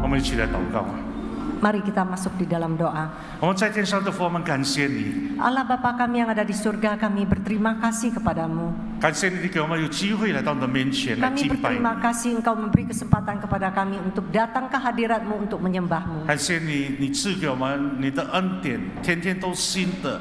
我们一起来祷告。 Mari kita masuk di dalam doa. 我们在天上的父，我们感谢你， Allah Bapa kami yang ada di surga, kami berterima kasih kepadamu. 感谢你给我们有机会来到你的面前来 Kami 敬拜你。 berterima kasih Engkau memberi kesempatan kepada kami untuk datang ke hadirat-Mu untuk menyembah-Mu. 感谢你，你赐给我们你的恩典，天天都新的，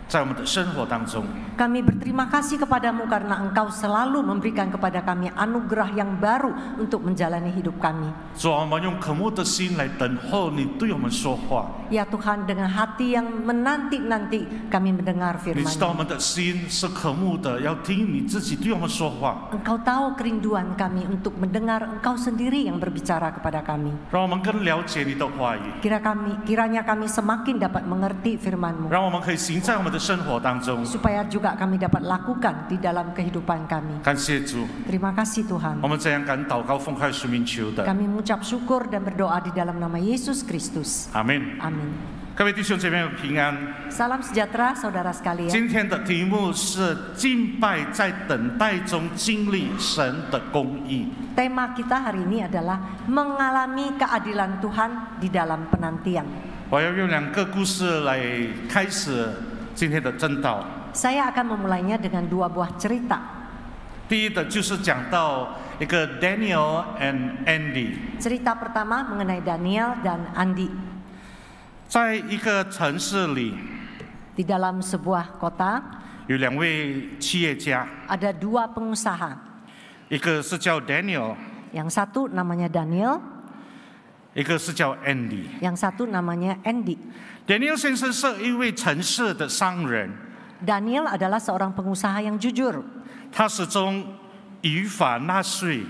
在我们的生活当中。 Kami berterima kasih kepadamu karena Engkau selalu memberikan kepada kami anugerah yang baru untuk menjalani hidup kami. 主啊，我们用渴慕的心来等候你对我们说话。 Ya Tuhan, dengan hati yang menanti-nanti kami mendengar 你知道我 firman-Mu. 们的心是渴慕的，要听你自己对我们说话， Engkau tahu kerinduan kami untuk mendengar Engkau sendiri yang berbicara kepada kami. 让我们更了解你的话语， Kiranya kami semakin dapat mengerti firman-Mu, 让我们可以行在我们的生活当中。 supaya juga kami dapat lakukan di dalam kehidupan kami. 感谢主， Terima kasih Tuhan. 我们这样敢祷告，奉开使命求的， Kami mengucap syukur dan berdoa di dalam nama Yesus Kristus. 阿门。 Amin. 各位弟兄姐妹们平安。 Salam sejahtera saudara sekalian. 今天的题目是敬拜在等待中经历神的公义。 Tema kita hari ini adalah mengalami keadilan Tuhan di dalam penantian. 我要用2个故事来开始今天的真道。 Saya akan memulainya dengan 2 buah cerita. 第一的就是讲到一个 Daniel and Andy， Cerita pertama mengenai Daniel dan Andi. 在一个城市里 Di dalam sebuah kota 有2位企业家， ada 2 pengusaha. 一个是叫 Daniel， Yang satu namanya Daniel, 一个是叫 Andy。 yang satu namanya Andy. Daniel 先生是一位城市的商人， Daniel adalah seorang pengusaha yang jujur. 他始终依法纳税，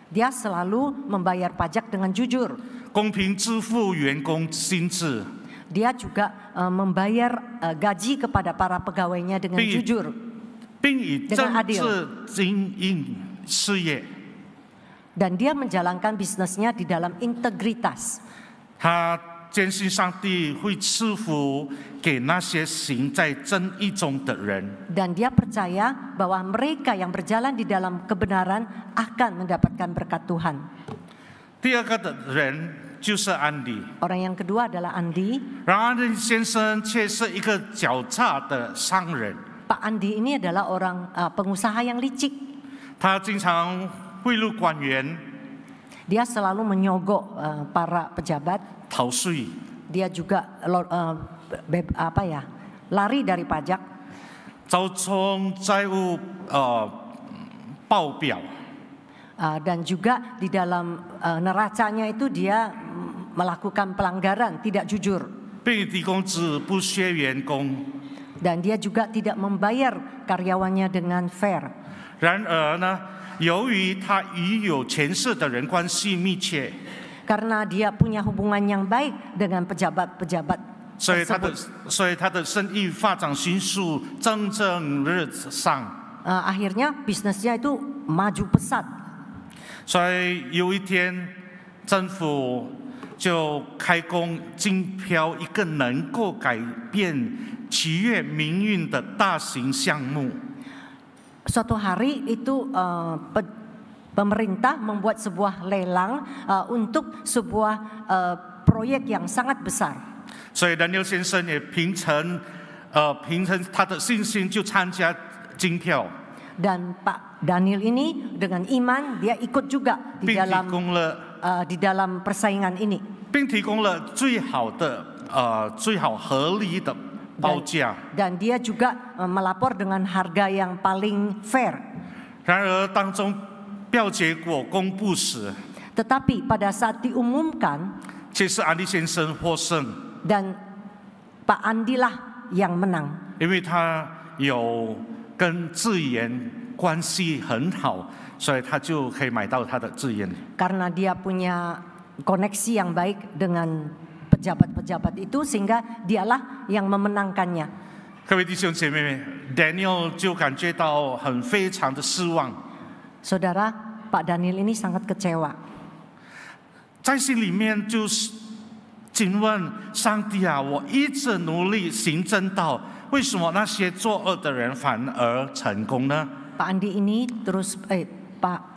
Dia selalu membayar pajak dengan jujur. 公平支付员工薪资， Dia juga membayar gaji kepada para pegawainya dengan jujur 并以 dengan 政 adil. 治经营事业。 Dan dia menjalankan bisnisnya di dalam integritas. 他坚信上帝会赐福给那些行在正义中的人。 Dan dia percaya bahwa mereka yang berjalan di dalam kebenaran akan mendapatkan berkat Tuhan. 第二个的人就是安迪， Orang yang kedua adalah Andi. 然而安迪先生却是一个狡诈的商人， Pak Andi ini adalah orang pengusaha yang licik. 他经常贿赂官员、 Dia selalu menyogok para pejabat. 逃税， Dia juga lari dari pajak. 招充债务报表， Dan juga di dalam neracanya itu dia melakukan pelanggaran, tidak jujur. 并提供资不削员工。 Dan dia juga tidak membayar karyawannya dengan fair. 然而呢，由于他与有权势的人关系密切， Karena dia punya hubungan yang baik dengan pejabat-pejabat 所以 tersebut. 他的生意发展迅速，蒸蒸日上。 Akhirnya bisnisnya itu maju pesat. 所以有一天，政府就开工竞标一个能够改变企业命运的大型项目。 Suatu hari itu pemerintah membuat sebuah lelang untuk sebuah proyek yang sangat besar. 所以 Daniel 先生也凭着他的信心就参加竞票， Dan Pak Daniel ini dengan iman dia ikut juga 并提供了 persaingan ini. 并提供了最好合理的报价。 Dan dia juga melapor dengan harga yang paling fair. 然而当中票结果公布时， Tetapi pada saat diumumkan 却是安利先生获胜， dan Pak Andi lah yang menang. 因为他有跟智妍关系很好，所以他就可以买到他的智妍。 Karena dia punya koneksi yang baik dengan pejabat-pejabat itu sehingga dialah yang memenangkannya. 各位弟兄姐妹们 ，Daniel 就感觉到非常的失望， Saudara, Pak Daniel ini sangat kecewa. 在心里面就是请问上帝啊，我一直努力行正道，为什么那些作恶的人反而成功呢？ Pak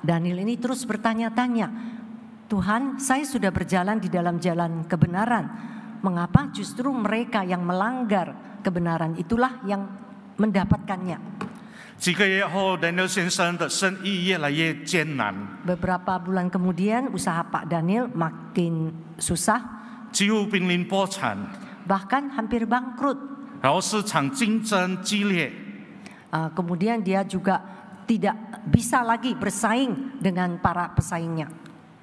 Daniel ini terus bertanya-tanya, Tuhan, saya sudah berjalan di dalam jalan kebenaran. Mengapa justru mereka yang melanggar kebenaran itulah yang mendapatkannya? 几个月后，Daniel 先生的生意越来越艰难， Beberapa bulan kemudian usaha Pak Daniel makin susah, 几乎濒临破产， bahkan hampir bangkrut. 然后市场竞争激烈， Kemudian dia juga tidak bisa lagi bersaing dengan para pesaingnya.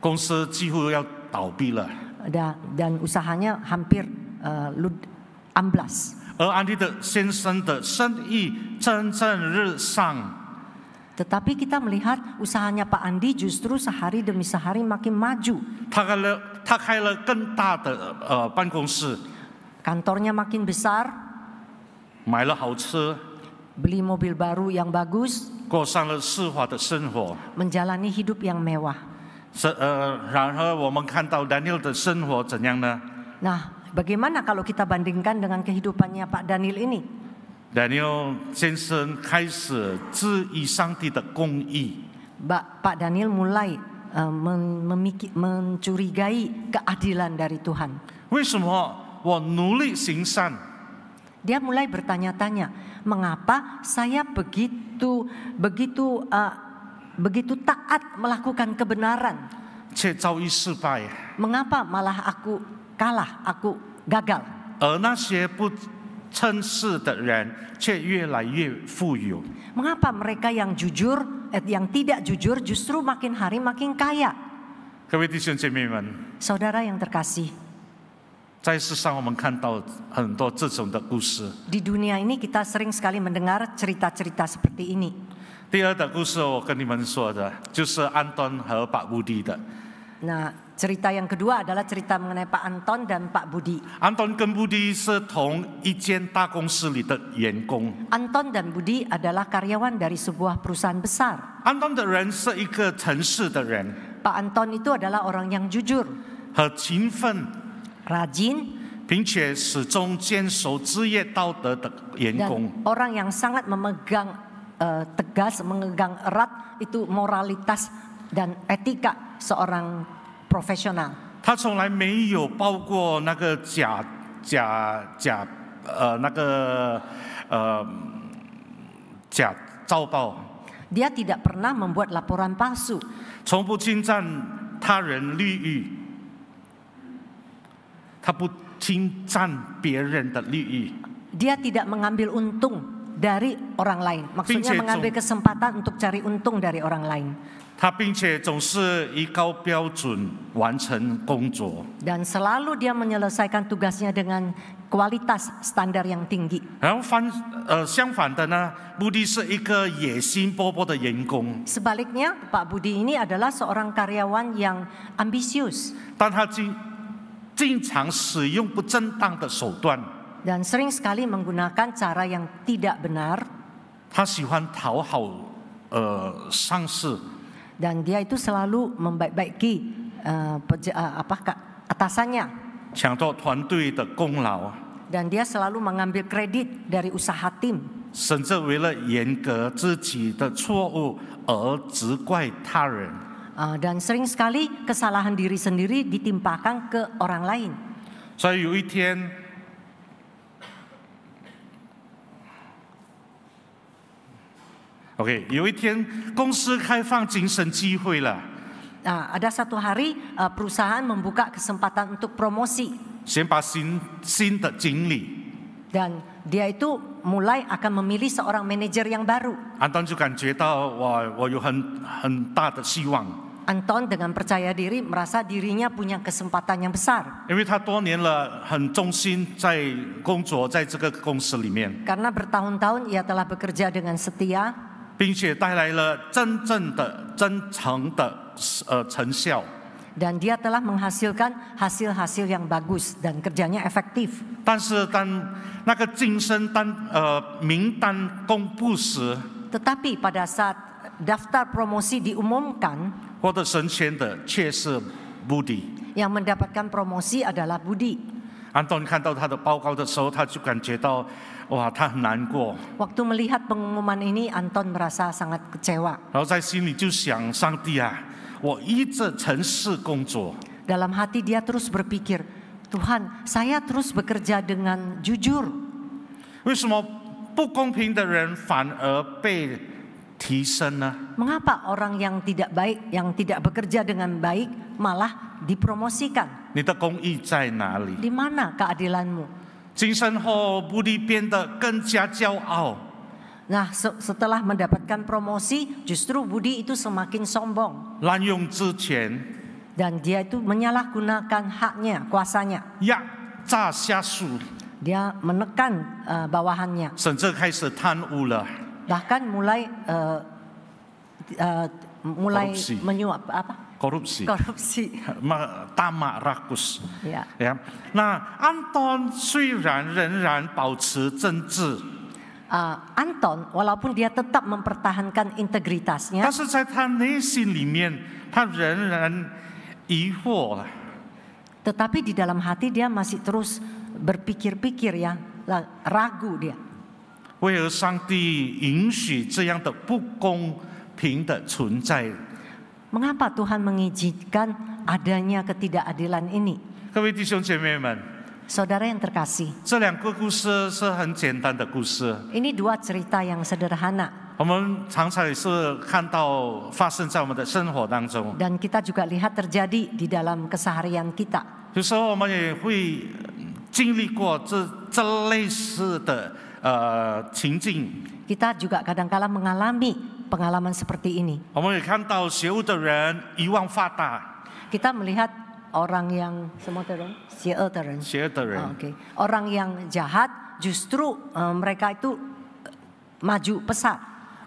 公司几乎要倒闭了。 Dan usahanya hampir amblas. 而安迪的先生的生意蒸蒸日上， Tetapi kita melihat usahanya Pak Andi justru sehari demi sehari makin maju. 他开了更大的办公室， Kantornya makin besar, 买了豪车， beli mobil baru yang bagus, 过上了奢华的生活。 menjalani hidup yang mewah. 然而我们看到 Daniel 的生活怎样呢？ Nah, bagaimana kalau kita bandingkan dengan kehidupannya Pak Daniel ini? Daniel 先生开始质疑上帝的公义， Pak Daniel mulai mencurigai keadilan dari Tuhan. 为什么我努力行善， Dia mulai bertanya-tanya, mengapa saya begitu taat melakukan kebenaran, 却遭遇失败？ mengapa malah aku kalah, aku gagal? 而那些不称是的人却越来越富有。 Mengapa mereka yang tidak jujur justru makin hari makin kaya? 各位弟兄姐妹们， Saudara yang terkasih, 在世上我们看到很多这种的故事。 di dunia ini kita sering sekali mendengar cerita-cerita seperti ini. 第二的故事我跟你们说的，就是安东和把乌迪的。 Nah, cerita yang kedua adalah cerita mengenai Pak Anton dan Pak Budi. 安东跟布迪是同一间大公司里的员工。 Anton dan Budi adalah karyawan dari sebuah perusahaan besar. 安东的人是一个诚实的人， Pak Anton itu adalah orang yang jujur, 很勤奋， rajin, 并且始终坚守职业道德的员 dan 工。 orang yang sangat memegang tegas, memegang erat itu moralitas dan etika seorang profesional. 他从来没有报过那个假照报， Dia tidak pernah membuat laporan palsu. 从不侵占他人利益，他不侵占别人的利益。 Dia tidak mengambil untung dari orang lain. Maksudnya mengambil kesempatan untuk cari untung dari orang lain. 他并且总是以高标准完成工作。 Dan selalu dia menyelesaikan tugasnya dengan kualitas standar yang tinggi. 然后相反的呢，布迪是一个野心勃勃的员工， Sebaliknya, Pak Budi ini adalah seorang karyawan yang ambisius 但他经常使用不正当的手段。 dan sering sekali menggunakan cara yang tidak benar. 他喜欢讨好上司， Dan dia itu selalu membaik-baiki atasannya. 抢夺团队的功劳， Dan dia selalu mengambil kredit dari usaha tim. 甚至为了严格自己的错误而责怪他人。 Dan sering sekali kesalahan diri sendiri ditimpakan ke orang lain. 所以有一天， OK， 有一天公司开放晋升机会了， Ada satu hari perusahaan membuka kesempatan untuk promosi 先把新的经理， dan dia itu mulai akan memilih seorang manajer yang baru. 安东就感觉到我有很大的希望， Anton dengan percaya diri merasa dirinya punya kesempatan yang besar 因为他多年了很忠心在工作，在这个公司里面， karena bertahun-tahun ia telah bekerja dengan setia 并且带来了真诚的成效。 dan dia telah menghasilkan hasil-hasil yang bagus dan kerjanya efektif. 但是当那个晋升名单公布时， Tetapi pada saat daftar promosi diumumkan, 获得升迁的却是布迪。 yang mendapatkan promosi adalah Budi. 安东看到他的报告的时候，他就感觉到，哇，他很难过， Waktu melihat pengumuman ini, Anton merasa sangat kecewa. 然后在心里就想：上帝啊，我依着诚实工作。 Dalam hati dia terus berpikir, Tuhan, saya terus bekerja dengan jujur. 为什么不公平的人反而被提升呢？ Mengapa orang yang tidak baik, yang tidak bekerja dengan baik malah dipromosikan? 你的公义在哪里？ Di mana keadilanmu? 今生后，不利变得更加骄傲。 Nah, setelah mendapatkan promosi, justru Budi itu semakin sombong. 滥用职权， Dan dia itu menyalahgunakan haknya, kuasanya. 压榨下属， Dia menekan bawahannya. 甚至开始贪污了。 Bahkan mulai Korupsi. menyuap apa? korupsi, Korupsi. tamak rakus. Ya. 那安东虽然仍然保持真挚， Anton walaupun dia tetap mempertahankan integritasnya, 但是在他内心里面，他仍然疑惑了。 tetapi di dalam hati dia masih terus berpikir-pikir ya, ragu dia. 为何上帝允许这样的不公平的存在？ Mengapa Tuhan mengizinkan adanya ketidakadilan ini? 各位弟兄姐妹们， Saudara yang terkasih, 这两个故事是很简单的故事， ini dua cerita yang sederhana 我们常常也是看到发生在我们的生活当中。 dan kita juga lihat terjadi di dalam keseharian kita. 有时候我们也会经历过这类似的情境。 Kita juga kadang-kala mengalami pengalaman seperti ini. 我们也看到邪恶的人欲望发达， Kita melihat orang yang邪恶的人, 邪恶的人 orang yang jahat justru mereka itu maju pesat.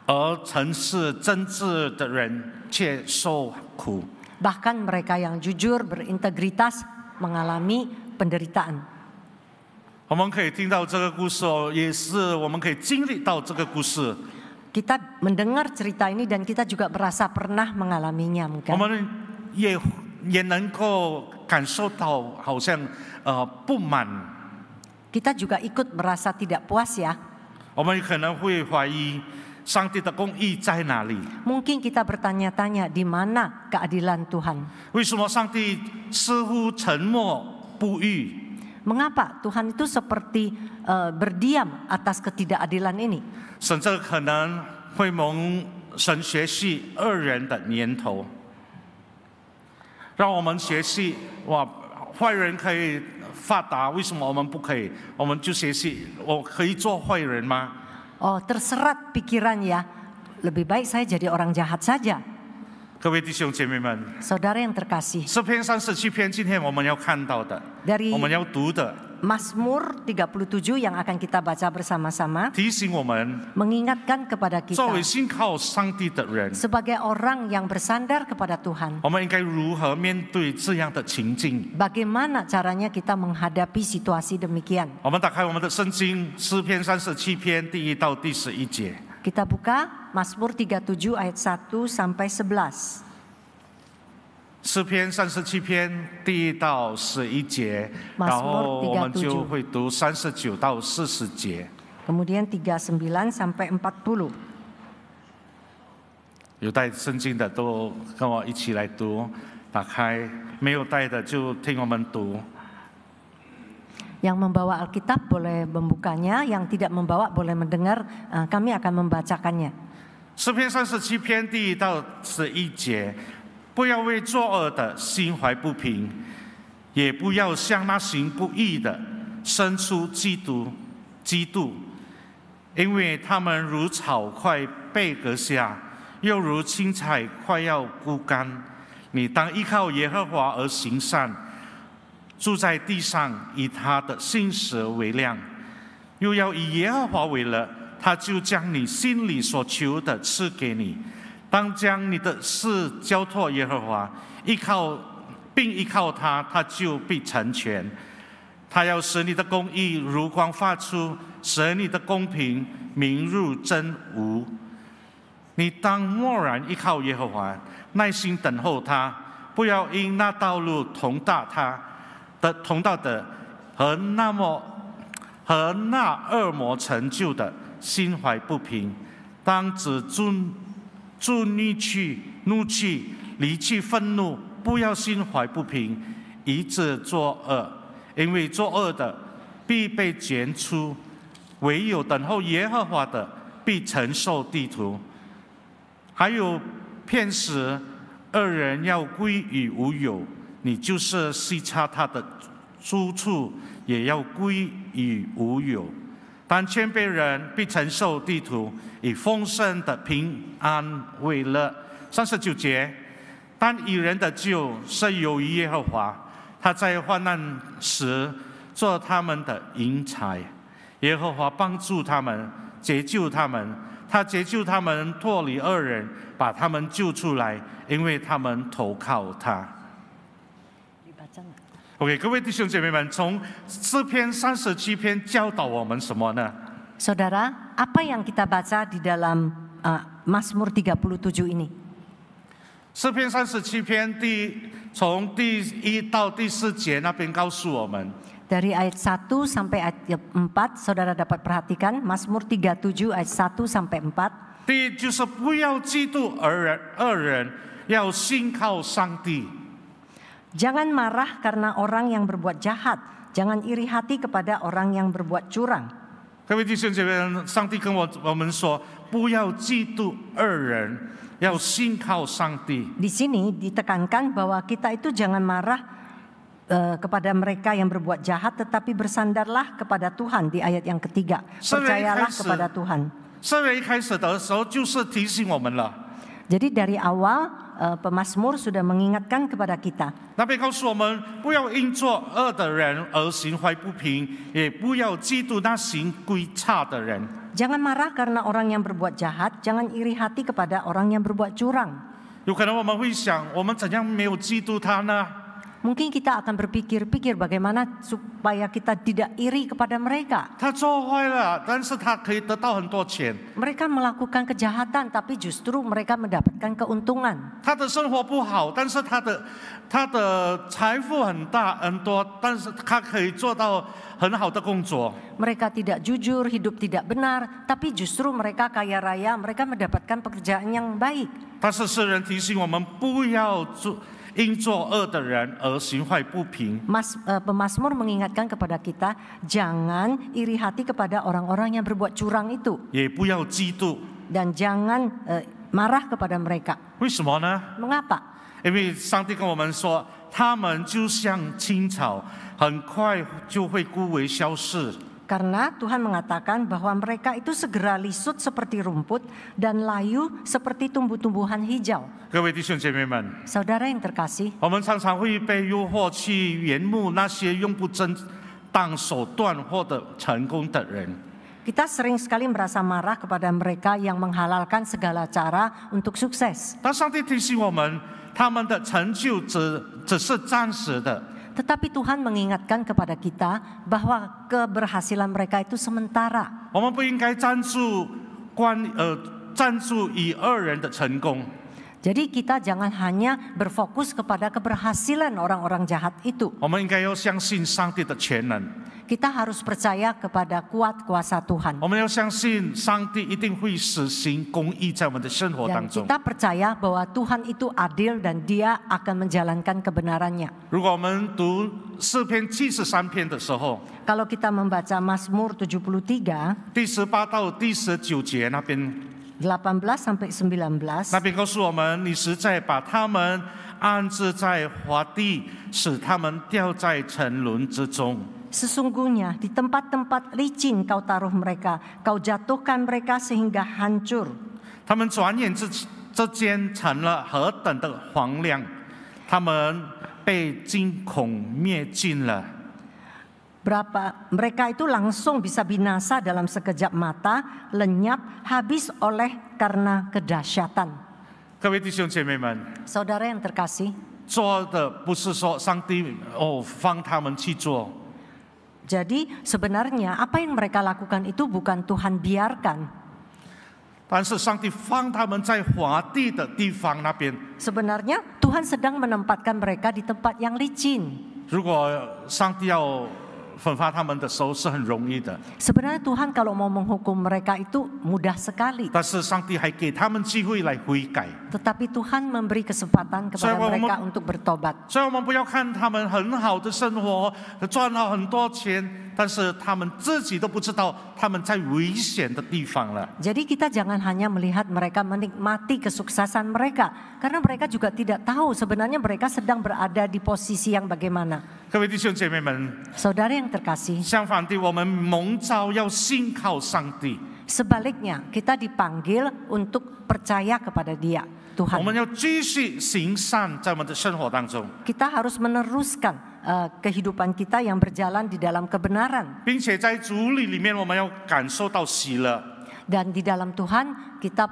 而诚实真挚的人却受苦。 Bahkan mereka yang jujur, berintegritas mengalami penderitaan. 我们可以听到这个故事哦，也是我们可以经历到这个故事。 Kita mendengar cerita ini dan kita juga merasa pernah mengalaminya 我 mungkin. 们也能够感受到好像不满， Kita juga ikut merasa tidak puas ya. 我们可能会怀疑上帝的公义在哪里？ Mungkin kita bertanya-tanya di mana keadilan Tuhan. 为什么上帝似乎沉默不语？ Mengapa Tuhan itu seperti berdiam atas ketidakadilan ini? 甚至可能会蒙神学习恶人的年头，让我们学习哇，坏人可以发达，为什么我们不可以？我们就学习，我可以做坏人吗？ Oh, terserat pikiran ya. Lebih baik saya jadi orang jahat saja. 各位弟兄姐妹们， Saudara yang terkasih, 诗篇37篇，今天我们要看到的， dari 我们要读的， Mazmur 37 yang akan kita baca bersama-sama 提醒我们， mengingatkan kepada 作为 kita 信靠上帝的人， sebagai orang yang bersandar kepada Tuhan. 我们应该如何面对这样的情境？ Bagaimana caranya kita menghadapi situasi demikian? 我们打开我们的圣经，诗篇37篇第1到第11节。 Kita buka Mazmur 37 ayat 1 sampai 11. 诗篇37篇第1到11节，然后我们就会读39到40节。 Kemudian 39 sampai 40. 有带圣经的都跟我一起来读，打开；没有带的就听我们读。 Yang membawa Alkitab boleh membukanya, yang tidak membawa boleh mendengar. Kami akan membacakannya. 诗篇37篇第1到11节，不要为作恶的心怀不平，也不要向那行不义的生出嫉妒，因为他们如草快被割下，又如青菜快要枯干。你当依靠耶和华而行善，住在地上，以他的信实为亮，又要以耶和华为乐，他就将你心里所求的赐给你。当将你的事交托耶和华，依靠他，他就必成全。他要使你的公义如光发出，使你的公平明如真无。你当默然依靠耶和华，耐心等候他，不要因那道路同道的和那恶魔成就的心怀不平，当止住怒气，离弃愤怒，不要心怀不平，以致作恶，因为作恶的必被剪除，唯有等候耶和华的必承受地土。还有骗使恶人要归于无有，你就是细察他的出处，也要归于无有。但谦卑人必承受地土，以丰盛的平安为乐。39节，但义人的救是由于耶和华，他在患难时做他们的营财。耶和华帮助他们，解救他们，他解救他们脱离恶人，把他们救出来，因为他们投靠他。OK， 各位弟兄姐妹们，从诗篇37篇教导我们什么呢？ Saudara, apa yang kita baca di dalam Mazmur 37 ini? 诗篇37篇从第1到第4节那边告诉我们。 Dari ayat 1 sampai ayat 4, saudara dapat perhatikan Mazmur 37 ayat 1 sampai 4. 第一就是不要嫉妒恶人，要信靠上帝。 Jangan marah karena orang yang berbuat jahat, jangan iri hati kepada orang yang berbuat curang. 各位弟兄姐妹，上帝跟我们说，不要嫉妒恶人，要信靠上帝。 Di sini ditekankan bahwa kita itu jangan marah kepada mereka yang berbuat jahat, tetapi bersandarlah kepada Tuhan di ayat yang ketiga. Percayalah kepada Tuhan. 圣约一开始的时候就是提醒我们了。 Jadi dari awal pemazmur sudah mengingatkan kepada kita. 那边告诉我们，不要因作恶的人而心怀不平，也不要嫉妒那行规差的人。 Jangan marah karena orang yang berbuat jahat, jangan iri hati kepada orang yang berbuat curang. 有可能我们会想，我们怎样没有嫉妒他呢？ Mungkin kita akan berpikir-pikir bagaimana supaya kita tidak iri kepada mereka. 他做坏了，但是他可以得到很多钱。 Mereka melakukan kejahatan, tapi justru mereka mendapatkan keuntungan. 他的生活不好，但是他的财富很多，但是他可以做到很好的工作。 Mereka tidak jujur, hidup tidak benar, tapi justru mereka kaya raya, mereka mendapatkan pekerjaan yang baik. 但是诗人提醒我们，不要因作恶的人而心怀不平。 Pemazmur mengingatkan kepada kita, jangan iri hati kepada orang-orang yang berbuat curang itu. 也不要嫉妒。 Dan jangan marah kepada mereka. 为什么呢？ Mengapa? 因为上帝跟我们说，他们就像青草，很快就会枯萎消逝。 Karena Tuhan mengatakan bahwa mereka itu segera lisut seperti rumput dan layu seperti tumbuh-tumbuhan hijau. 各位弟兄姐妹们， Saudara yang terkasih, 我们常常会被诱惑去缘目那些用不正当手段获得成功的人。 kita sering sekali merasa marah kepada mereka yang menghalalkan segala cara untuk sukses. 但上帝提醒我们，他们的成就只是暂时的。 Tetapi Tuhan mengingatkan kepada kita bahwa keberhasilan mereka itu sementara. 我们不应该专注以恶人的成功。 Jadi kita jangan hanya berfokus kepada keberhasilan orang-orang jahat itu. 我们应该要相信上帝的全能。 Kita harus percaya kepada kuat kuasa Tuhan. 我们要相信上帝一定会实行公义在我们的生活 Dan 当中。 kita percaya bahwa Tuhan itu adil dan Dia akan menjalankan kebenarannya. 如果我们读诗篇73篇的时候， Kalau kita membaca Mazmur 73, 第18到第19节那边， 18 sampai 19, 那边告诉我们，你实在把他们安置在华地，使他们掉在沉沦之中。 Sesungguhnya di tempat-tempat licin kau taruh mereka, kau jatuhkan mereka sehingga hancur. 他们转眼之间成了何等的荒凉，他们被惊恐灭尽了。 Mereka itu langsung bisa binasa dalam sekejap mata, lenyap, habis oleh karena kedahsyatan. 各位弟兄姐妹们， Saudara yang terkasih, 做的不是说上帝放他们去做。 jadi sebenarnya apa yang mereka lakukan itu bukan Tuhan biarkan. 但是上帝放他们在华地的地方那边。 Sebenarnya Tuhan sedang menempatkan mereka di tempat yang licin. 如果上帝要分发他们的时候是很容易的， Sebenarnya Tuhan kalau mau menghukum mereka itu mudah sekali. 但是上帝还给他们机会来悔改。 Tetapi Tuhan memberi kesempatan kepada mereka untuk bertobat. 所以我们不要看他们很好的生活，赚了很多钱，但是他们自己都不知道他们在危险的地方了。 Jadi kita jangan hanya melihat mereka menikmati kesuksesan mereka, karena mereka juga tidak tahu sebenarnya mereka sedang berada di posisi yang bagaimana. 各位弟兄姐妹们， Saudara yang terkasih, 相反的，我们蒙召要信靠上帝， sebaliknya kita dipanggil untuk percaya kepada Dia, 我 Tuhan. 们要继续行善在我们的生活当中， Kita harus meneruskan kehidupan kita yang berjalan di dalam kebenaran. 并且在主里面，我们要感受到喜乐。 Dan di dalam Tuhan kita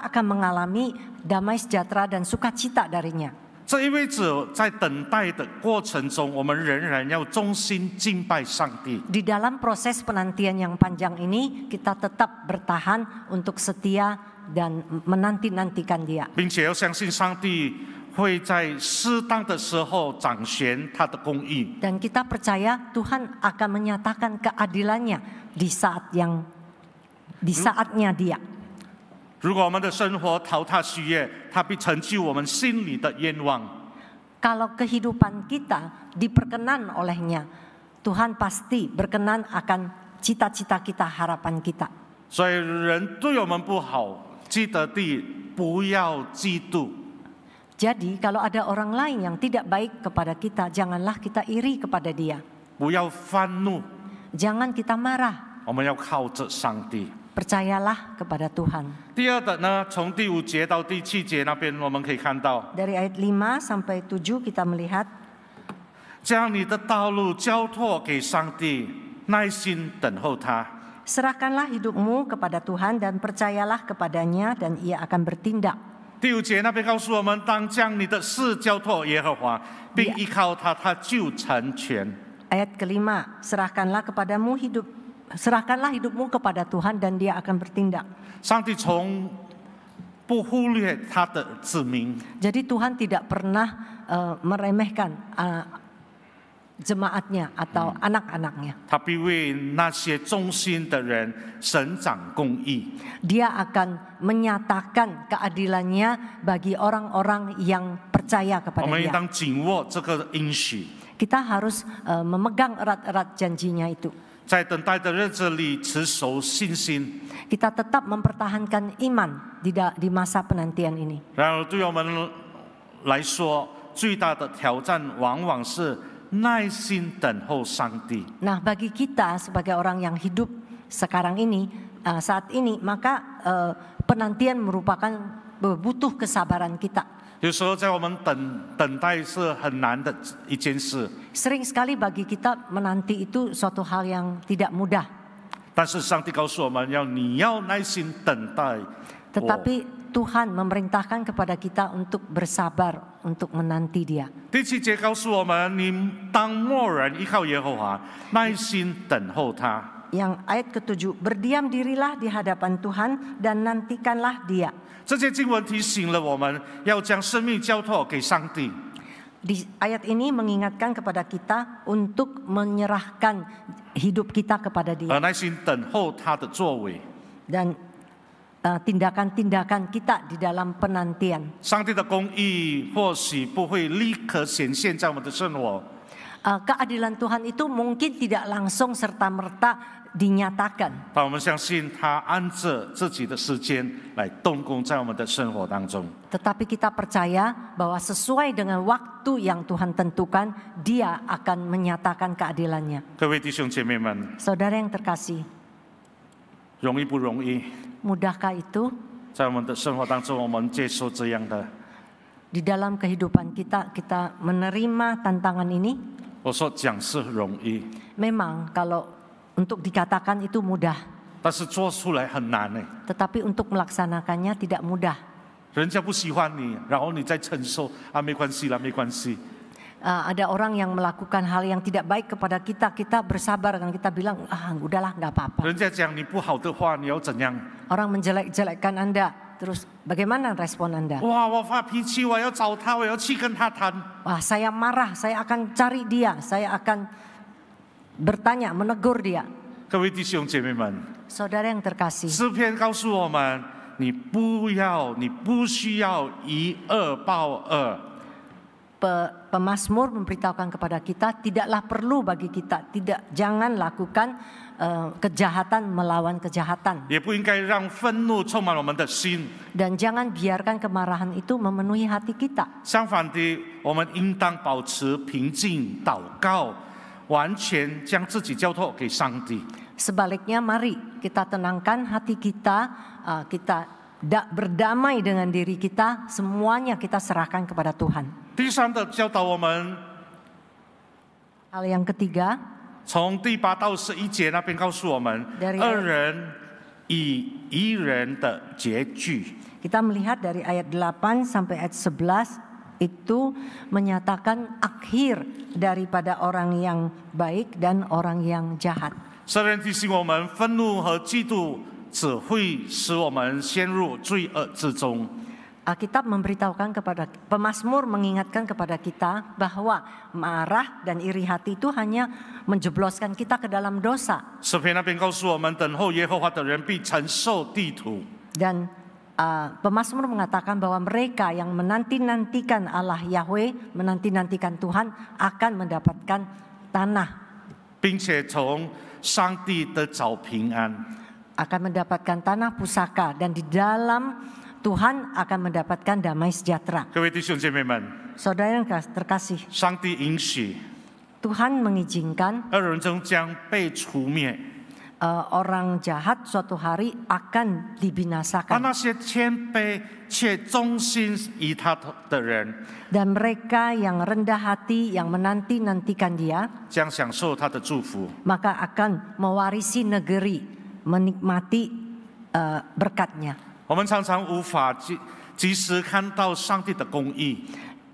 akan mengalami damai sejahtera dan sukacita darinya. 这意味着在等待的过程中，我们仍然要忠心敬拜上帝。 Di dalam proses penantian yang panjang ini, kita tetap bertahan untuk setia dan menanti-nantikan Dia. 并且要相信上帝会在适当的时候掌权他的公义。 Dan kita percaya Tuhan akan menyatakan keadilannya di saatnya Dia. 如果我们的生活讨他喜悦，他必成就我们心里的愿望。 Kalau kehidupan kita diperkenan olehnya, Tuhan pasti berkenan akan cita-cita kita, harapan kita. 所以人对我们不好，记得地不要嫉妒。 Jadi kalau ada orang lain yang tidak baik kepada kita, janganlah kita iri kepada dia. 不要愤怒， Jangan kita marah. 我们要靠着上帝。 Percayalah kepada Tuhan. 第二的呢，从第5节到第7节那边，我们可以看到， Dari ayat 5 sampai 7 kita melihat, 将你的道路交托给上帝，耐心等候他。 serahkanlah hidupmu kepada Tuhan dan percayalah kepadanya dan Ia akan bertindak. 第5节那边告诉我们，当将你的事交托耶和华，并依靠他，他就成全。 Ayat kelima, serahkanlah hidupmu kepada Tuhan dan Dia akan bertindak. 上帝从不忽略他的子民， Jadi Tuhan tidak pernah meremehkan jemaatnya atau anak-anaknya. 他必为那些忠心的人伸展公义。 Dia akan menyatakan keadilannya bagi orang-orang yang percaya 我 kepada 们应 Dia. 当紧握这个应许， Kita harus memegang erat-erat janjinya itu. 在等待的日子里持守信心。 Kita tetap mempertahankan iman di masa penantian ini. 然而，对我们来说，最大的挑战往往是耐心等候上帝。 Nah, bagi kita sebagai orang yang hidup sekarang ini, saat ini, maka penantian merupakan butuh kesabaran kita. 有时候，在我们等待是很难的一件事， Sering sekali bagi kita menanti itu suatu hal yang tidak mudah. 但是上帝告诉我们你要耐心等待我。 Tetapi Tuhan memerintahkan kepada kita untuk bersabar, untuk menanti Dia. 第7节告诉我们，你当默然依靠耶和华，耐心等候他。 Yang ayat ke-7, berdiam dirilah di hadapan Tuhan dan nantikanlah Dia. 这些经文提醒了我们要将生命交托给上帝。 Di ayat ini mengingatkan kepada kita untuk menyerahkan hidup kita kepada Dia 而耐心等候他的作为。 dan tindakan-tindakan kita di dalam penantian. 上帝的公义或许不会立刻显现在我们的生活， Keadilan Tuhan itu mungkin tidak langsung serta-merta dinyatakan. 但我们相信他按着自己的时间来动工在我们的生活当中。 Tetapi kita percaya bahwa sesuai dengan waktu yang Tuhan tentukan, Dia akan menyatakan keadilannya. 各位弟兄姐妹们， Saudara yang terkasih, 容易不容易？ mudahkah itu? 在我们的生活当中，我们接受这样的。 Di dalam kehidupan kita menerima tantangan ini? 我说讲是容易， Memang kalau untuk dikatakan itu mudah, 但是做出来很难呢。 tetapi untuk melaksanakannya tidak mudah. 人家不喜欢你，然后你再承受啊，没关系啦，没关系。 Ada orang yang melakukan hal yang tidak baik kepada kita, kita bersabar dan kita bilang, udahlah nggak apa-apa. 人家讲你不好的话，你要怎样？ Orang menjelek-jelekkan Anda, terus bagaimana respon Anda? 哇，我发脾气，我要找他，我要去跟他谈。 Wah, saya marah, saya akan cari dia, saya akan bertanya, menegur dia. 各位弟兄姐妹们， Saudara yang terkasih, 诗篇告诉我们，你不需要以恶报恶。 Pemazmur memberitahukan kepada kita, tidaklah perlu bagi kita, jangan lakukan kejahatan melawan kejahatan. 也不应该让愤怒充满我们的心。 Dan jangan biarkan kemarahan itu memenuhi hati kita. 相反的，我们应当保持平静、祷告，完全将自己交托给上帝。 Sebaliknya, mari kita tenangkan hati kita, kita berdamai dengan diri kita, semuanya kita serahkan kepada Tuhan. 第三的教导我们， Hal yang ketiga, 从第8到11节那边告诉我们， Dari 恶人以一人的结局。 kita melihat dari ayat 8 sampai ayat 11 itu menyatakan akhir daripada orang yang baik dan orang yang jahat. 圣人提醒我们，愤怒和嫉妒只会使我们陷入罪恶之中。 Alkitab memberitahukan kepada pemazmur, mengingatkan kepada kita bahwa marah dan iri hati itu hanya menjebloskan kita ke dalam dosa. 诗篇那边告诉我们，等候耶和华的人必承受地土。 Dan pemazmur mengatakan bahwa mereka yang menanti-nantikan Allah Yahweh, menanti-nantikan Tuhan akan mendapatkan tanah, 并且从上帝得找平安。 akan mendapatkan tanah pusaka, dan di dalam Tuhan akan mendapatkan damai sejahtera. 各位弟兄姐妹们， Saudara yang terkasih, 上帝允许 Tuhan mengizinkan 恶人终将被除灭， orang jahat suatu hari akan 而 dibinasakan. 那些谦卑却忠心于他的人， Dan mereka yang rendah hati, yang menanti-nantikan dia, 将享受他的祝福。 maka akan mewarisi negeri, menikmati berkatnya. 我们常常无法及时看到上帝的公义，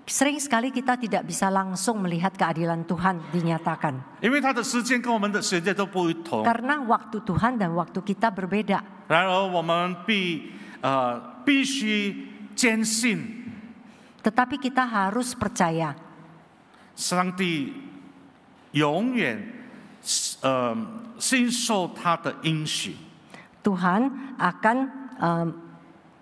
Sering sekali kita tidak bisa langsung melihat keadilan Tuhan dinyatakan. 因为他的时间跟我们的时间都不同。 Karena waktu Tuhan dan waktu kita berbeda. 然而我们必须坚信， Tetapi kita harus percaya 上帝永远信受他的应许。 Tuhan akan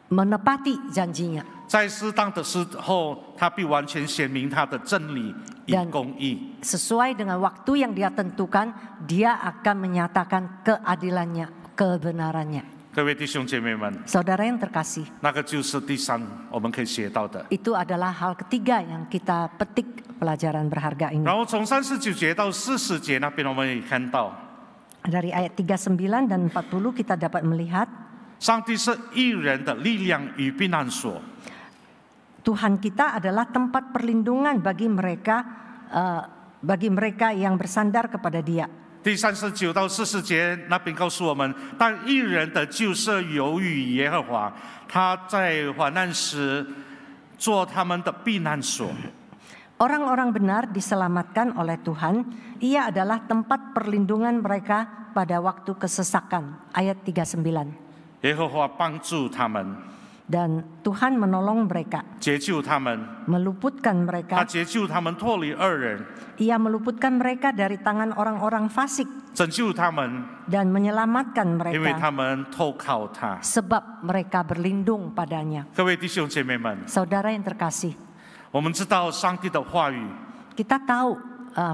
menepati janjinya. 在适当的时候，他必完全显明他的真理与公义。 Sesuai dengan waktu yang dia tentukan, dia akan menyatakan keadilannya, kebenarannya. 各位弟兄姐妹们， Saudara yang terkasih, 那个就是第三我们可以学到的。 itu adalah hal ketiga yang kita petik pelajaran berharga ini. 然后从39节到40节那边，我们也看到， Dari ayat 39 dan 40 kita dapat melihat 上帝是义人的力量与避难所。 Tuhan kita adalah tempat perlindungan bagi mereka yang bersandar kepada Dia. 第39到40节那边告诉我们，但义人的救是由于耶和华，他在患难时做他们的避难所。 Orang-orang benar diselamatkan oleh Tuhan. Ia adalah tempat perlindungan mereka pada waktu kesesakan. Ayat 39. 耶和华帮助他们， Dan Tuhan menolong mereka, 解救他们， meluputkan 他 mereka. 解救他们脱离恶人， Ia meluputkan mereka dari tangan orang-orang fasik 拯救他们， dan menyelamatkan 因为 mereka 他们投靠他。 sebab mereka berlindung padanya. 各位弟兄姐妹们， Saudara yang terkasih, 我们知道上帝的话语， kita tahu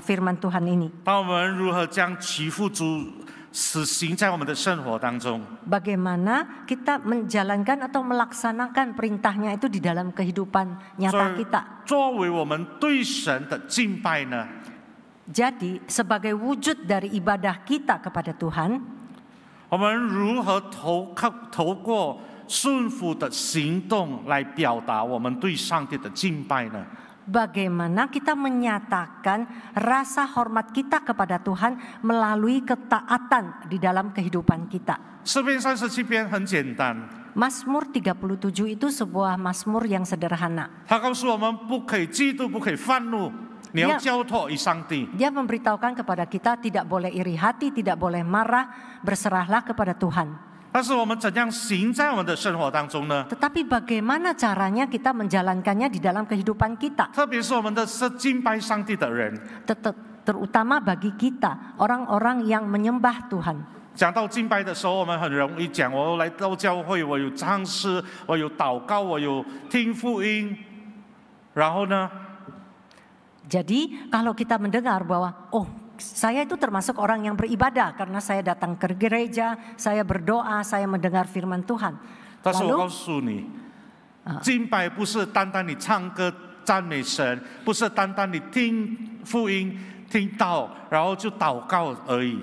firman Tuhan ini. 当我们如何将其付诸实行在我们的生活当中。 Bagaimana kita menjalankan atau melaksanakan perintahnya itu di dalam kehidupan nyata kita. 作为我们对神的敬拜呢？ Jadi sebagai wujud dari ibadah kita kepada Tuhan, 我们如何透过顺服的行动来表达我们对上帝的敬拜呢？ bagaimana kita menyatakan rasa hormat kita kepada Tuhan melalui ketaatan di dalam kehidupan kita. 诗篇37篇很简单， Mazmur 37 itu sebuah mazmur yang sederhana. 他告诉我们不可以嫉妒，不可以愤怒，你要交托于上帝。 Dia memberitahukan kepada kita tidak boleh iri hati, tidak boleh marah, berserahlah kepada Tuhan. 但是我们怎样行在我们的生活当中呢？ Tetapi bagaimana caranya kita menjalankannya di dalam kehidupan kita? 特别是我们的是敬拜上帝的人， terutama bagi kita, orang-orang yang menyembah Tuhan. 讲到敬拜的时候，我们很容易讲，我来到教会，我有唱诗，我有祷告，我有听福音，然后呢？ Jadi kalau kita mendengar bahwa saya itu termasuk orang yang beribadah karena saya datang ke gereja, saya berdoa, saya mendengar firman Tuhan. 但是我告诉你，敬拜不是单单你唱歌赞美神，不是单单你听福音、听道，然后就祷告而已。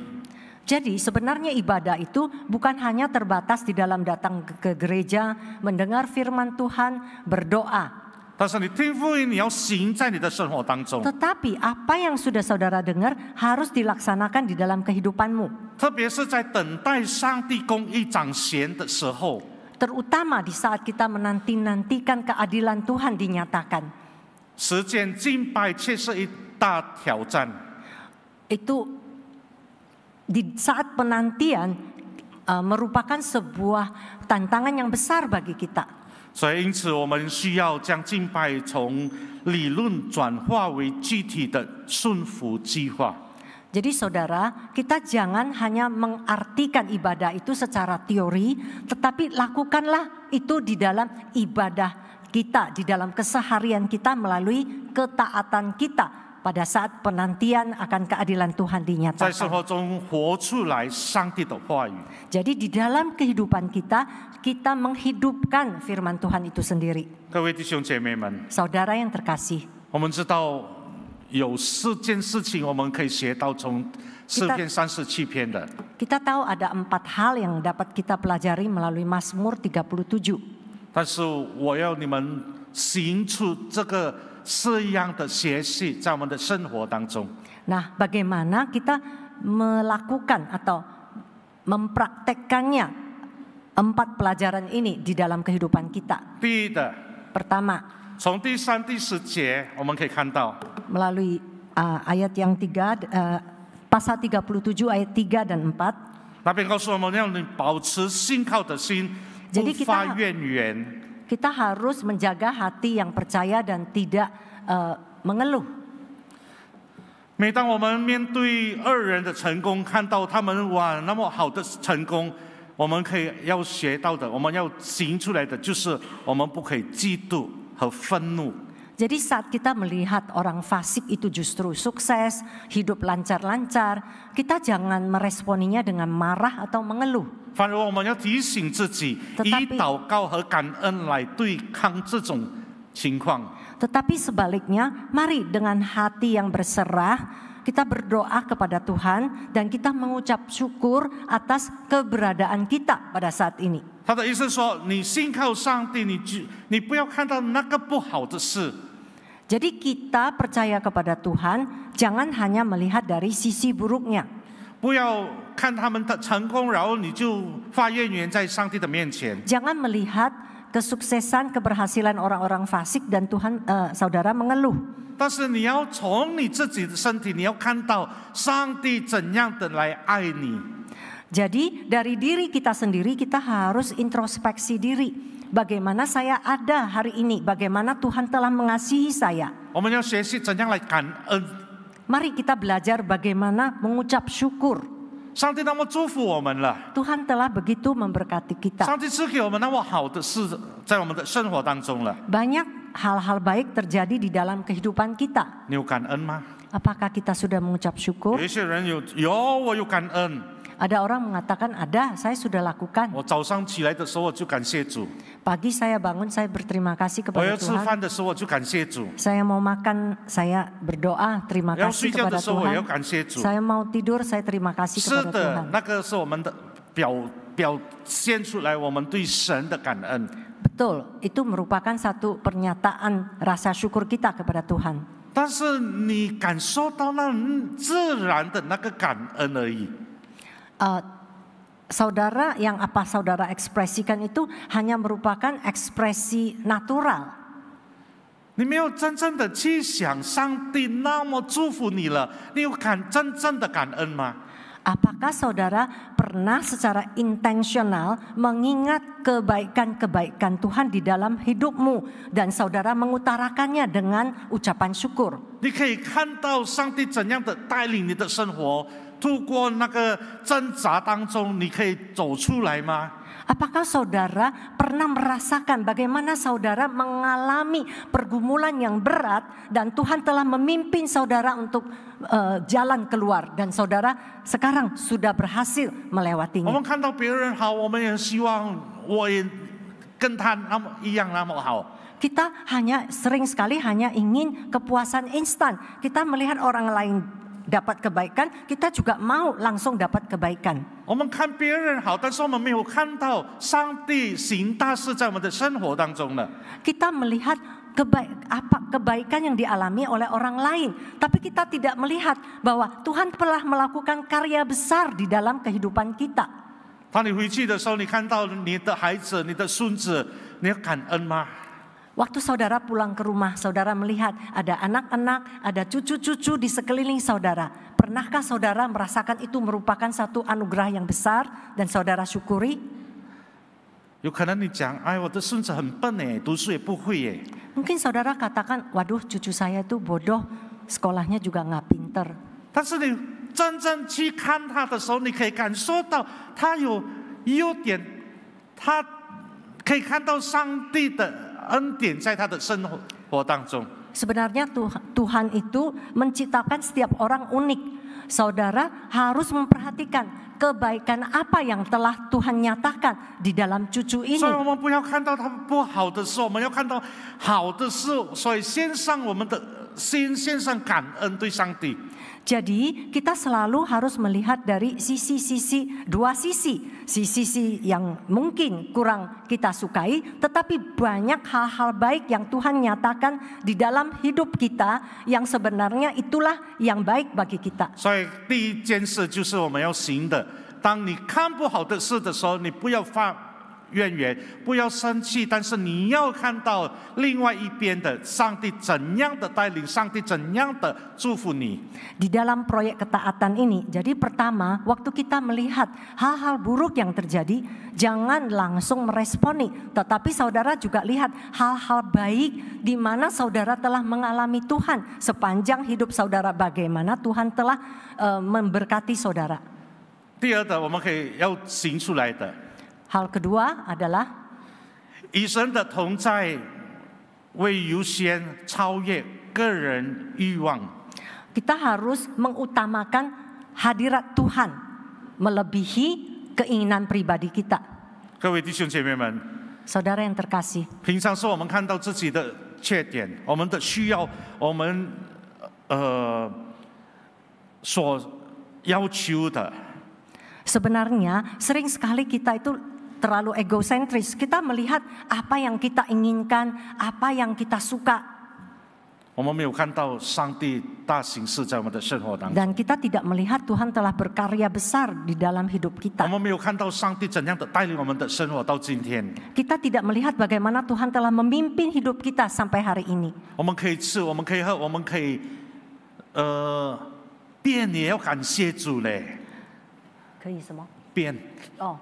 Jadi sebenarnya ibadah itu bukan hanya terbatas di dalam datang ke gereja, mendengar firman Tuhan, berdoa. 但是你听福音，你要行在你的生活当中。 Tetapi apa yang sudah saudara dengar harus dilaksanakan di dalam kehidupanmu. 特别是在等待上帝公义彰显的时候， Terutama di saat kita menanti-nantikan keadilan Tuhan dinyatakan. 实践敬拜却是一大挑战。 Itu di saat penantian merupakan sebuah tantangan yang besar bagi kita. 所以因此我们需要将敬拜从理论转化为具体的顺服计划。 Jadi saudara, kita jangan hanya mengartikan ibadah itu secara teori, tetapi lakukanlah itu di dalam ibadah kita, di dalam keseharian kita melalui ketaatan kita pada saat penantian akan keadilan Tuhan 在生 dinyatakan. 活中活出来上帝的话语。 Jadi di dalam kehidupan kita, kita menghidupkan firman Tuhan itu sendiri. 各位弟兄姐妹们， Saudara yang terkasih, 我们知道有4件事情我们可以学到从诗篇37篇的。 kita tahu ada 4 hal yang dapat kita pelajari melalui Mazmur 37. 但是我要你们行出这个4样的学习，在我们的生活当中。 Nah, bagaimana kita melakukan atau mempraktekkannya 4 pelajaran ini di dalam kehidupan kita? 第一的， Pertama, 从第3、第10节我们可以看到， melalui ayat yang 3, pasal 37 ayat 3 dan 4. 那边告诉我们要你保持信靠的心，不 Jadi 发怨言。 kita harus menjaga hati yang percaya dan tidak mengeluh. 每当我们面对2人的成功，看到他们哇那么好的成功，我们要学到的，我们要行出来的，就是我们不可以嫉妒和愤怒。 Jadi saat kita melihat orang fasik itu justru sukses, hidup lancar-lancar, kita jangan meresponinya dengan marah atau mengeluh. 反而我们要提醒自己，以祷告和感恩来对抗这种情况。 Tetapi sebaliknya, mari dengan hati yang berserah, kita berdoa kepada Tuhan dan kita mengucap syukur atas keberadaan kita pada saat ini. 他的意思说，你信靠上帝，你不要看到那个不好的事。 Jadi kita percaya kepada Tuhan, jangan hanya melihat dari sisi buruknya. 不要看他们的成功，然后你就发怨言在上帝的面前。 Jangan melihat kesuksesan, keberhasilan orang-orang fasik dan Tuhan saudara mengeluh. 但是你要从你自己的身体，你要看到上帝怎样的来爱你。 Jadi dari diri kita sendiri kita harus introspeksi diri. Bagaimana saya ada hari ini? Bagaimana Tuhan telah mengasihi saya? 我们要学习怎样来感恩。 Mari kita belajar bagaimana mengucap syukur. 上帝那么祝福我们了， Tuhan telah begitu memberkati kita. 上帝赐给我们那么好的事，在我们的生活当中了。 Banyak hal-hal baik terjadi di dalam kehidupan kita. 你有感恩吗？ Apakah kita sudah mengucap 有 syukur? 一些人我有感恩。 Ada orang mengatakan ada, saya sudah lakukan. 我早上起来的时候我就感谢主， Pagi saya bangun, saya berterima kasih 我 kepada 要吃 Tuhan. 饭的时候我就感谢主， Saya mau makan, saya berdoa, terima 要 kasih 睡觉的 kepada 时候我要 Tuhan. 感谢主。 Saya mau tidur, saya terima kasih 是 kepada 的， Tuhan. 那个是我们的表现出来我们对神的感恩。 Betul, itu merupakan satu pernyataan rasa syukur kita kepada Tuhan. 但是你感受到那自然的那个感恩而已。 Saudara, yang apa saudara ekspresikan itu hanya merupakan ekspresi natural. 你没有真正的去想上帝那么祝福你了，你有真正的感恩吗？ Apakah saudara pernah secara intensional mengingat kebaikan-kebaikan Tuhan di dalam hidupmu dan saudara mengutarakannya dengan ucapan syukur? 你可以看到上帝怎样的带领你的生活，透过那个挣扎当中，你可以走出来吗？ Apakah saudara pernah merasakan bagaimana saudara mengalami pergumulan yang berat dan Tuhan telah memimpin saudara untuk jalan keluar dan saudara sekarang sudah berhasil 我 melewatinya? 们看到别人好，我们也希望我也跟他那么一样那么好。 Kita sering sekali hanya ingin kepuasan instan. Kita melihat orang lain dapat kebaikan, kita juga mau langsung dapat kebaikan. 我们看别人好，但是我们没有看到上帝行大事在我们的生活当中呢。 Kita melihat kebaikan yang dialami oleh orang lain, tapi kita tidak melihat bahwa Tuhan telah melakukan karya besar di dalam kehidupan kita. 当你回去的时候，你看到你的孩子、你的孙子，你要感恩吗？ Waktu saudara pulang ke rumah, saudara melihat ada anak-anak, ada cucu-cucu di sekeliling saudara. Pernahkah saudara merasakan itu merupakan satu anugerah yang besar dan saudara syukuri? 有可能你讲，哎，我的孙子很笨哎，读书也不会耶。 Mungkin saudara katakan, waduh cucu saya itu bodoh, sekolahnya juga nggak pinter. 但是你真正去看他的时候，你可以感受到他有优点，他可以看到上帝的恩典在他的生活当中。 Sebenarnya Tuhan itu menciptakan setiap orang unik. Saudara harus memperhatikan kebaikan apa yang telah Tuhan nyatakan di dalam cucu ini. 所以我们不要看到他不好的事，我们要看到好的事。所以献上我们的心，献上感恩对上帝。 Jadi kita selalu harus melihat dari dua sisi yang mungkin kurang kita sukai, tetapi banyak hal-hal baik yang Tuhan nyatakan di dalam hidup kita yang sebenarnya itulah yang baik bagi kita. 所以第一件事就是我们要行的。当你看不好的事的时候，你不要发怨言，不要生气，但是你要看到另外一边的上帝怎样的带领，上帝怎样的祝福你。 Di dalam proyek ketaatan ini, jadi pertama, waktu kita melihat hal-hal buruk yang terjadi, jangan langsung meresponi, tetapi saudara juga lihat hal-hal baik di mana saudara telah mengalami Tuhan sepanjang hidup saudara, bagaimana Tuhan telah memberkati saudara. 第二的，我们可以要行出来的， Hal kedua adalah 以神的同在为优先，超越个人欲望。 kita harus mengutamakan hadirat Tuhan melebihi keinginan pribadi kita. 各位弟兄姐妹们， Saudara yang terkasih, 平常时我们看到自己的缺点，我们的需要，我们所要求的。 sebenarnya sering sekali kita itu terlalu egosentris. Kita melihat apa yang kita inginkan, apa yang kita suka. 我们没有看到上帝大行事在我们的生活当中。 Dan kita tidak melihat Tuhan telah berkarya besar di dalam hidup 我 kita. 们没有看到上帝怎样的带领我们的生活到今天。 Kita tidak melihat bagaimana Tuhan telah memimpin hidup kita sampai hari ini. 我们可以吃，我们可以喝，我们可以变，也要感谢主嘞。 变。 Oh.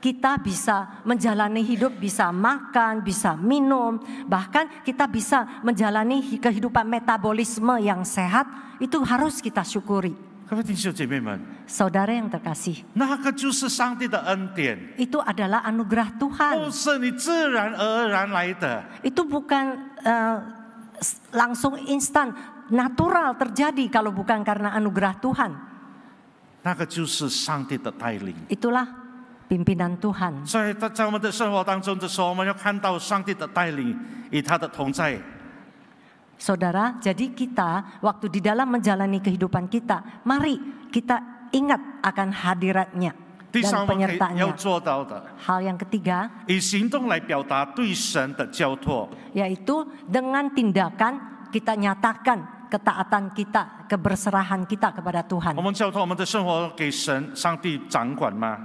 Kita bisa menjalani hidup, bisa makan, bisa minum, bahkan kita bisa menjalani kehidupan metabolisme yang sehat, itu harus kita syukuri. 各位弟兄姐妹们， Saudara yang terkasih, 那个就是上帝的恩典， itu adalah anugerah Tuhan. 不是你自然而然来的。 Itu bukan langsung instan, natural terjadi kalau bukan karena anugerah Tuhan. 那个就是上帝的带领。 Itulah pimpinan Tuhan. 所以在我们的生活当中的时候，我们要看到上帝的带领与他的同在。 Saudara, jadi kita waktu di dalam menjalani kehidupan kita, mari kita ingat akan hadiratnya 第 dan 三，我们可以要 penyertaannya. 做到的， Hal yang ketiga, 以行动来表达对神的交托。 yaitu dengan tindakan kita nyatakan ketaatan kita, keberserahan kita kepada Tuhan. 我们交托我们的生活给神、上帝掌管吗？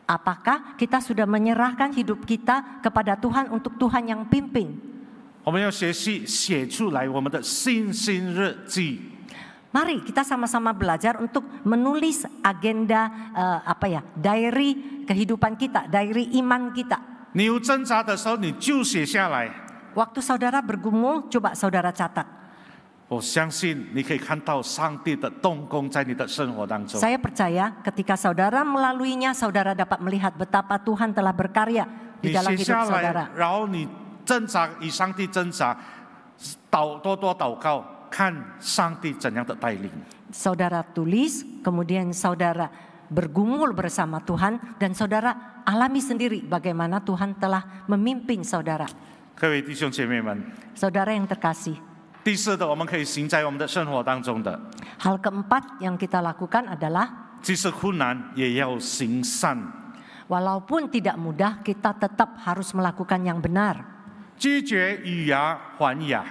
Apakah kita sudah menyerahkan hidup kita kepada Tuhan untuk Tuhan yang pimpin? 我们要学习写出来我们的信心日记。Mari kita sama-sama belajar untuk menulis agenda diary kehidupan kita, diary iman kita. 你有挣扎的时候，你就写下来。 Waktu saudara bergumul, coba saudara catat. 我相信你可以看到上帝的动工在你的生活当中。 Saya percaya ketika saudara melaluinya, saudara dapat melihat betapa Tuhan telah berkarya di 你 dalam 写 hidup 下 saudara. 来，然后你挣扎，与上帝挣扎，多多祷告，看上帝怎样的带领。 Saudara tulis, kemudian saudara bergumul bersama Tuhan, dan saudara alami sendiri bagaimana Tuhan telah memimpin saudara. 各位弟兄姐妹们， Saudara yang terkasih, 第四的，我们可以行在我们的生活当中的， hal keempat yang kita lakukan adalah 即使困难也要行善， walaupun tidak mudah, kita tetap harus melakukan yang benar. 拒绝以牙还牙。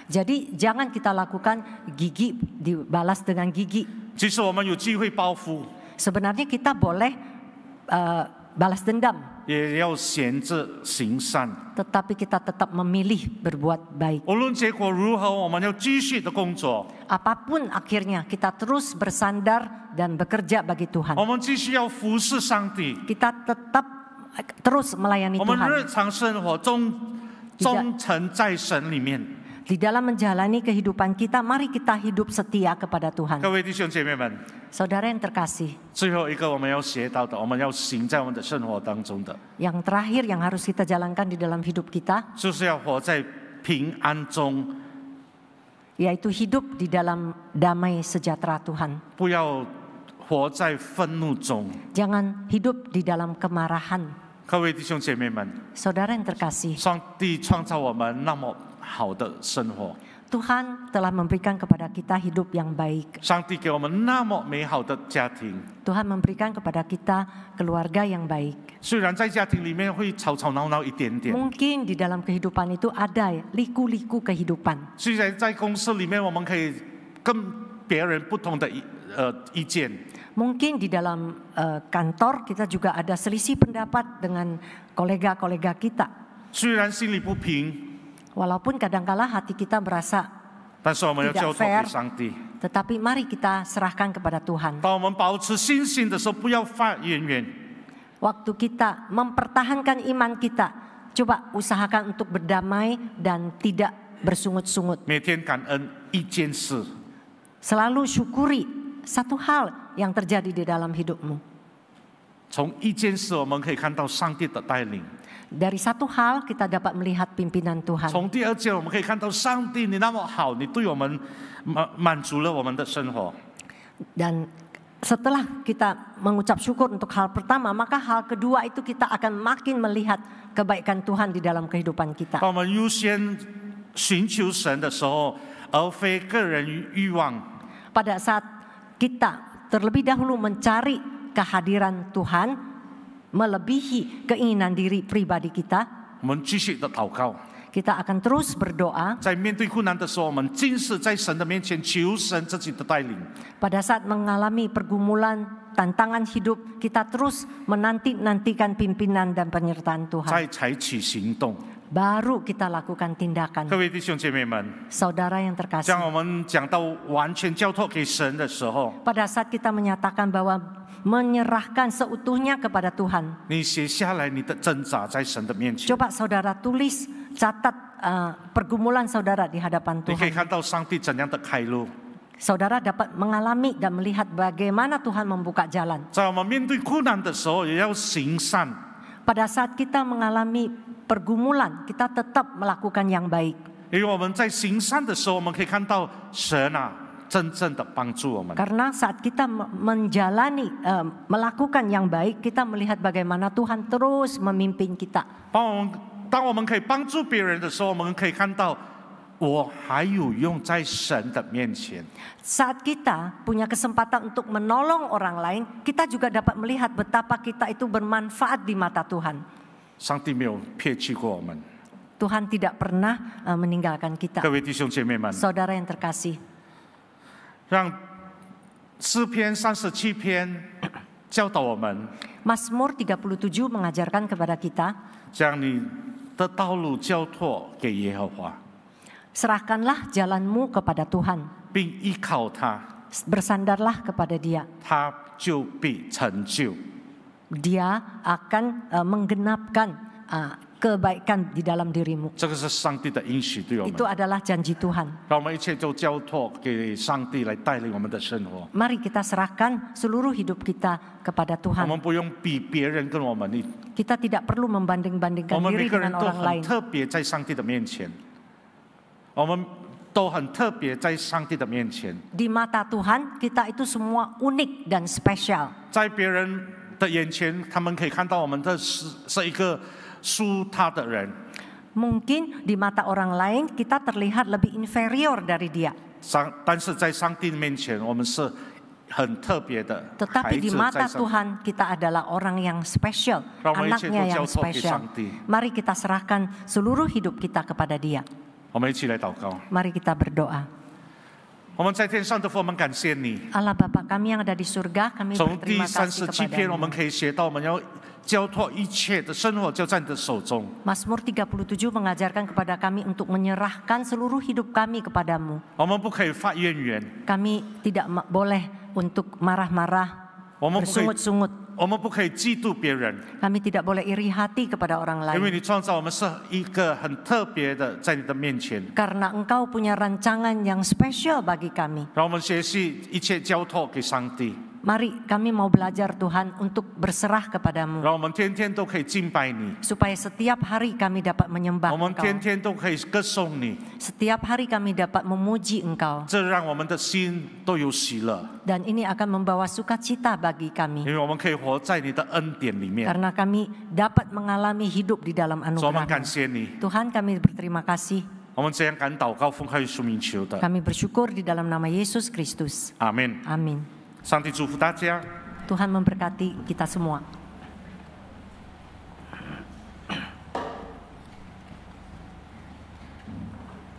Jadi jangan kita lakukan gigi dibalas dengan gigi. 即使我们有机会报复， Sebenarnya kita boleh balas dendam, 也要选择行善。 tetapi kita tetap memilih berbuat baik. 无论结果如何，我们要继续的工作， Apapun akhirnya, kita terus bersandar dan bekerja bagi Tuhan. 我们继续要服侍上帝。 Kita tetap terus melayani 我们日 Tuhan. 常生活中忠诚在神里面。 Di dalam menjalani kehidupan kita, mari kita hidup setia kepada Tuhan. 各位弟兄姐妹们， Saudara yang terkasih, 最后一个我们要学到的，我们要行在我们的生活当中的， yang terakhir yang harus kita jalankan di dalam hidup kita, 就是要活在平安中， yaitu hidup di dalam damai sejahtera Tuhan. 不要活在愤怒中。 Jangan hidup di dalam kemarahan. 各位弟兄姐妹们， Saudara yang terkasih, 上帝创造我们那么好的生活， Tuhan telah memberikan kepada kita hidup yang baik. 上帝给我们那么美好的家庭。 Tuhan memberikan kepada kita keluarga yang baik. 虽然在家庭里面会吵吵闹闹一点点， Mungkin di dalam kehidupan itu ada liku-liku kehidupan. 虽然在公司里面我们可以跟别人不同的意见， Mungkin di dalam kantor kita juga ada selisih pendapat dengan kolega-kolega kita. 虽然心里不平， Walaupun kadangkala hati kita merasa 但是我们要 Tidak 交托 fair 给上帝。 tetapi mari kita serahkan kepada Tuhan. 当我们保持信心的时候，不要发怨言。 Waktu kita mempertahankan iman kita, coba usahakan untuk berdamai dan tidak bersungut-sungut. 每天感恩一件事， Selalu syukuri satu hal yang terjadi di dalam hidupmu. 从一件事我们可以看到上帝的带领； Dari satu hal kita dapat melihat pimpinan Tuhan. 从第二件我们可以看到上帝你那么好，你对我们满足了我们的生活。 Dan setelah kita mengucap syukur untuk hal pertama, maka hal kedua itu kita akan makin melihat kebaikan Tuhan di dalam kehidupan kita. 当我们优先寻求神的时候，而非个人欲望， Pada saat kita terlebih dahulu mencari kehadiran Tuhan, melebihi keinginan diri pribadi kita, 我们继续的祷告。 kita akan terus berdoa. 在面对困难的时候，我们尽是在神的面前求神自己的带领。 Pada saat mengalami pergumulan, tantangan hidup, kita terus menanti-nantikan pimpinan dan penyertaan 再 Tuhan. 采取行动。 Baru kita lakukan tindakan. 各位弟兄姐妹们， Saudara yang 当 terkasih, 我们讲到完全交托给神的时候， pada saat kita menyatakan bahwa menyerahkan seutuhnya kepada Tuhan, 你写下来你的挣扎在神的面前， coba saudara tulis, catat pergumulan saudara di hadapan 你可以 Tuhan. 看到上帝怎样的开路。 Saudara dapat mengalami dan melihat bagaimana Tuhan membuka jalan. 在我们面对困难的时候，也要行善。 Pada saat kita mengalami pergumulan, kita tetap melakukan yang baik. 因为我们在行善的时候，我们可以看到神啊，真正的帮助我们。 Karena saat kita menjalani, melakukan yang baik, kita melihat bagaimana Tuhan terus memimpin kita. 当我们可以帮助别人的时候，我们可以看到我还有用在神的面前。 Saat kita punya kesempatan untuk menolong orang lain, kita juga dapat melihat betapa kita itu bermanfaat di mata Tuhan. 上帝没有撇弃过我们。 Tuhan tidak pernah meninggalkan kita. 各位弟兄姐妹们， Saudara yang terkasih, 让诗篇37篇教导我们， Mazmur 37 mengajarkan kepada kita, 将你的道路交托给耶和华， serahkanlah jalanmu kepada Tuhan. 并依靠他， Bersandarlah kepada Dia. 他就必成就。 Dia akan menggenapkan kebaikan di dalam dirimu. 这个是上帝的应许对我们。 Itu adalah janji Tuhan. 让我们一切都交托给上帝来带领我们的生活。 Mari kita serahkan seluruh hidup kita kepada 我 Tuhan. 们不用比别人跟我们， Kita tidak perlu 我 membanding-bandingkan 们每 diri 个人 dengan 都 orang 很 lain. 特别在上帝的面前。我们都很特别在上帝的面前， Di mata Tuhan, kita itu semua unik dan spesial. 在别人的眼前，他们可以看到我们的是一个属他的人。 Mungkin di mata orang lain kita terlihat lebih inferior dari dia. 但是在上帝的面前，我们是很特别的孩 Tetapi di 子 mata 在上帝。 Tuhan kita adalah orang yang spesial, 让我们一切都 anaknya 交 yang 托给 spesial. 上帝。 Mari kita serahkan seluruh hidup kita kepada Dia. 我们一起来祷告。 Mari kita berdoa. 我们在天上的父，我们感谢你。 Allah Bapa kami yang ada di surga, kami 从第 berterima kasih 37篇，我们 kepada-Mu. 可以学到，我们要交托一切的生活就在你的手中。 Mazmur 37 mengajarkan kepada kami untuk menyerahkan seluruh hidup kami kepadamu. 我们不可以发怨言， Kami tidak boleh untuk marah-marah, 我们不可以， bersungut-sungut. 我们不可以嫉妒别人， Kami tidak boleh iri hati kepada orang 因为 lain. 你创造我们是一个很特别的，在你的面前。 Karena Engkau punya rancangan yang spesial bagi kami. 让我们学习一切交托给上帝， Mari kami mau belajar Tuhan untuk berserah kepadamu. 让我们天天都可以敬拜你， Supaya setiap hari kami dapat menyembah 我们 Engkau. 天天都可以歌颂你， Setiap hari kami dapat memuji Engkau. 这让我们的心都有喜乐， Dan ini akan membawa sukacita bagi 因 kami. 为我们可以活在你的恩典里面。 Karena kami dapat mengalami hidup di dalam 所以我们感 anugerah-Mu. 谢你， Tuhan kami berterima kasih. 我们这样敢祷告，奉靠耶稣名求的， Kami bersyukur di dalam nama Yesus Kristus. 阿门。 Amin. 上帝祝福大家。 Tuhan memberkati kita semua.